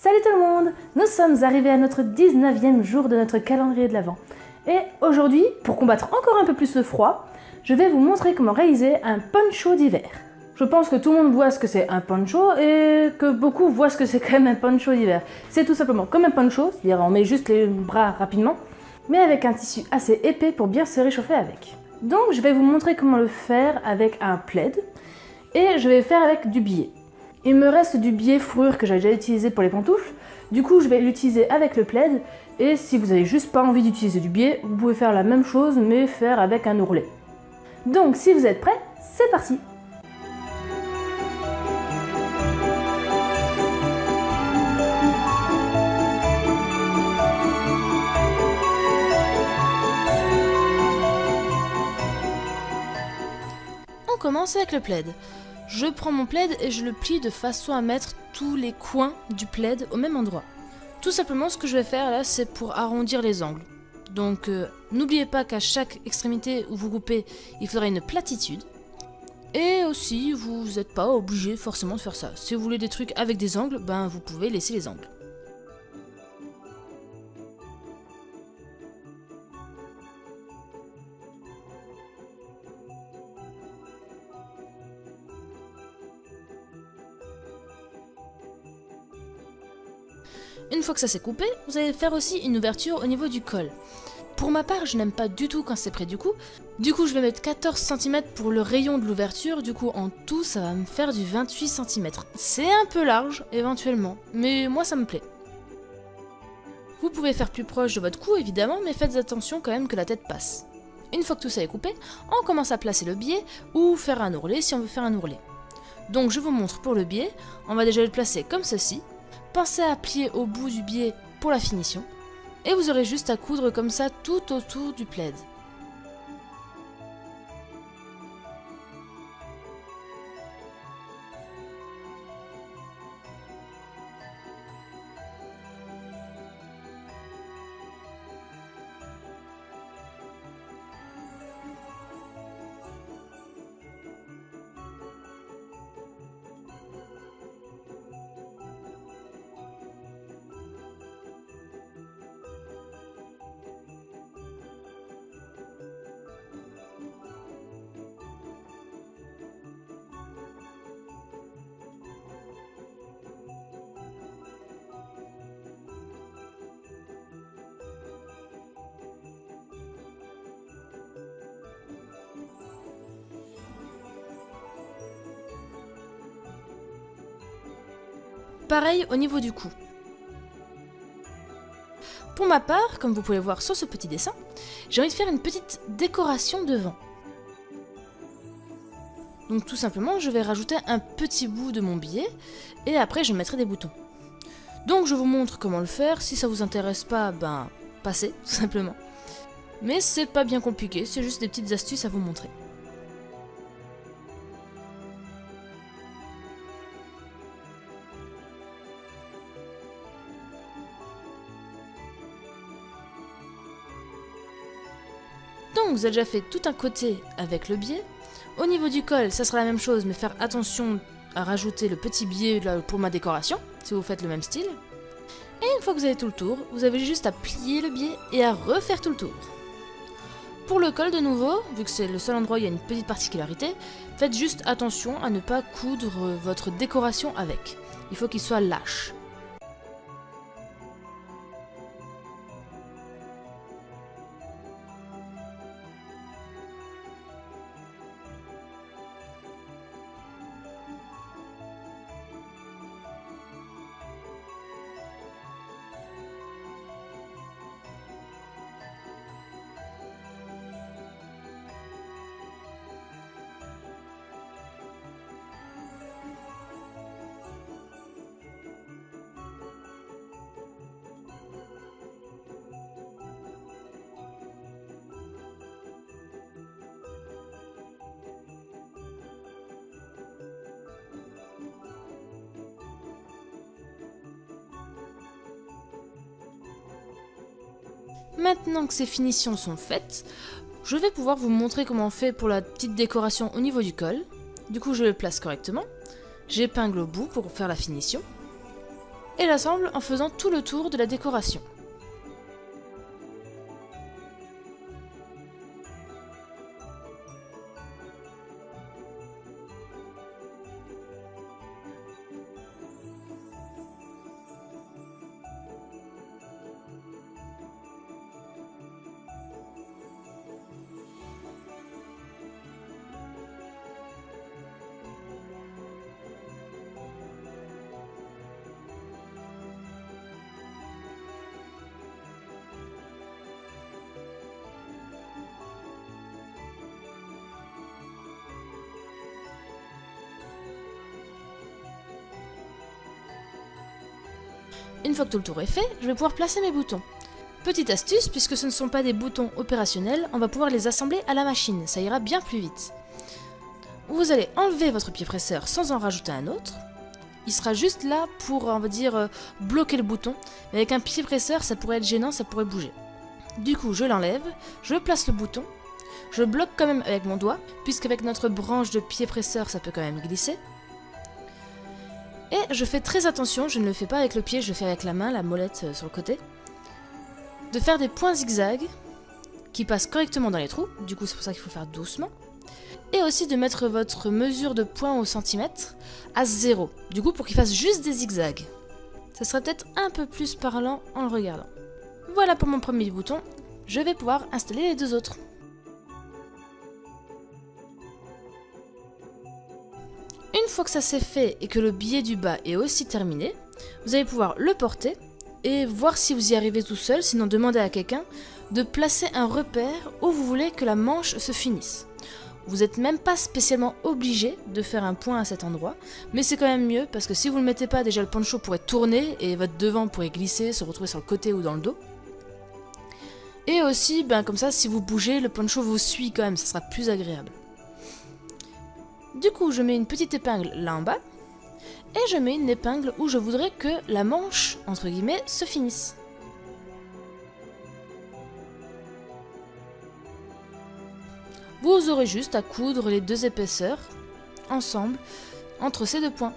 Salut tout le monde! Nous sommes arrivés à notre 19e jour de notre calendrier de l'Avent. Et aujourd'hui, pour combattre encore un peu plus le froid, je vais vous montrer comment réaliser un poncho d'hiver. Je pense que tout le monde voit ce que c'est un poncho et que beaucoup voient ce que c'est quand même un poncho d'hiver. C'est tout simplement comme un poncho, c'est-à-dire on met juste les bras rapidement, mais avec un tissu assez épais pour bien se réchauffer avec. Donc je vais vous montrer comment le faire avec un plaid et je vais faire avec du biais. Il me reste du biais fourrure que j'ai déjà utilisé pour les pantoufles, du coup je vais l'utiliser avec le plaid, et si vous n'avez juste pas envie d'utiliser du biais, vous pouvez faire la même chose mais faire avec un ourlet. Donc si vous êtes prêts, c'est parti! On commence avec le plaid. Je prends mon plaid et je le plie de façon à mettre tous les coins du plaid au même endroit. Tout simplement, ce que je vais faire là, c'est pour arrondir les angles. Donc n'oubliez pas qu'à chaque extrémité où vous coupez, il faudra une platitude. Et aussi, vous n'êtes pas obligé forcément de faire ça. Si vous voulez des trucs avec des angles, ben vous pouvez laisser les angles. Une fois que ça s'est coupé, vous allez faire aussi une ouverture au niveau du col. Pour ma part, je n'aime pas du tout quand c'est près du cou. Du coup, je vais mettre 14 cm pour le rayon de l'ouverture. Du coup, en tout, ça va me faire du 28 cm. C'est un peu large, éventuellement, mais moi, ça me plaît. Vous pouvez faire plus proche de votre cou, évidemment, mais faites attention quand même que la tête passe. Une fois que tout ça est coupé, on commence à placer le biais ou faire un ourlet si on veut faire un ourlet. Donc, je vous montre pour le biais. On va déjà le placer comme ceci. Pensez à plier au bout du biais pour la finition, et vous aurez juste à coudre comme ça tout autour du plaid. Pareil au niveau du cou. Pour ma part, comme vous pouvez voir sur ce petit dessin, j'ai envie de faire une petite décoration devant. Donc tout simplement, je vais rajouter un petit bout de mon billet et après je mettrai des boutons. Donc je vous montre comment le faire. Si ça vous intéresse pas, ben passez tout simplement. Mais c'est pas bien compliqué, c'est juste des petites astuces à vous montrer. Donc vous avez déjà fait tout un côté avec le biais. Au niveau du col, ça sera la même chose, mais faire attention à rajouter le petit biais là pour ma décoration, si vous faites le même style. Et une fois que vous avez tout le tour, vous avez juste à plier le biais et à refaire tout le tour. Pour le col de nouveau, vu que c'est le seul endroit où il y a une petite particularité, faites juste attention à ne pas coudre votre décoration avec. Il faut qu'il soit lâche. Maintenant que ces finitions sont faites, je vais pouvoir vous montrer comment on fait pour la petite décoration au niveau du col. Du coup, je le place correctement. J'épingle au bout pour faire la finition. et l'assemble en faisant tout le tour de la décoration. Une fois que tout le tour est fait, je vais pouvoir placer mes boutons. Petite astuce, puisque ce ne sont pas des boutons opérationnels, on va pouvoir les assembler à la machine, ça ira bien plus vite. Vous allez enlever votre pied presseur sans en rajouter un autre. Il sera juste là pour, on va dire, bloquer le bouton. Mais avec un pied presseur, ça pourrait être gênant, ça pourrait bouger. Du coup, je l'enlève, je place le bouton, je bloque quand même avec mon doigt, puisqu'avec notre branche de pied presseur, ça peut quand même glisser. Et je fais très attention, je ne le fais pas avec le pied, je le fais avec la main, la molette sur le côté, de faire des points zigzags qui passent correctement dans les trous, du coup c'est pour ça qu'il faut faire doucement, et aussi de mettre votre mesure de points au centimètre à 0, du coup pour qu'il fasse juste des zigzags. Ça serait peut-être un peu plus parlant en le regardant. Voilà pour mon premier bouton, je vais pouvoir installer les deux autres. Une fois que ça c'est fait et que le biais du bas est aussi terminé, vous allez pouvoir le porter et voir si vous y arrivez tout seul, sinon demandez à quelqu'un de placer un repère où vous voulez que la manche se finisse. Vous n'êtes même pas spécialement obligé de faire un point à cet endroit, mais c'est quand même mieux parce que si vous ne le mettez pas, déjà le poncho pourrait tourner et votre devant pourrait glisser, se retrouver sur le côté ou dans le dos. Et aussi, comme ça, si vous bougez, le poncho vous suit quand même, ça sera plus agréable. Du coup, je mets une petite épingle là en bas, et je mets une épingle où je voudrais que la manche, entre guillemets, se finisse. Vous aurez juste à coudre les deux épaisseurs, ensemble, entre ces deux points.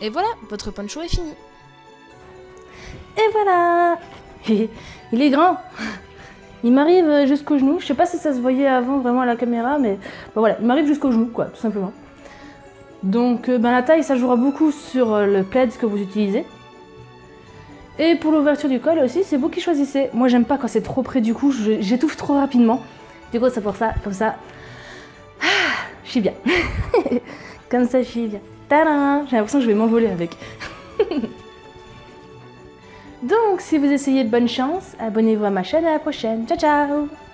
Et voilà, votre poncho est fini. Et voilà. Il est grand. Il m'arrive jusqu'au genou. Je sais pas si ça se voyait avant vraiment à la caméra, mais voilà, il m'arrive jusqu'au genou, quoi, tout simplement. Donc la taille, ça jouera beaucoup sur le plaid que vous utilisez. Et pour l'ouverture du col aussi, c'est vous qui choisissez. Moi, j'aime pas quand c'est trop près du cou, j'étouffe trop rapidement. Du coup, c'est pour ça, comme ça, je suis bien. Comme ça, je suis bien. Tadam! J'ai l'impression que je vais m'envoler avec. Donc, si vous essayez, bonne chance. Abonnez-vous à ma chaîne et à la prochaine. Ciao, ciao!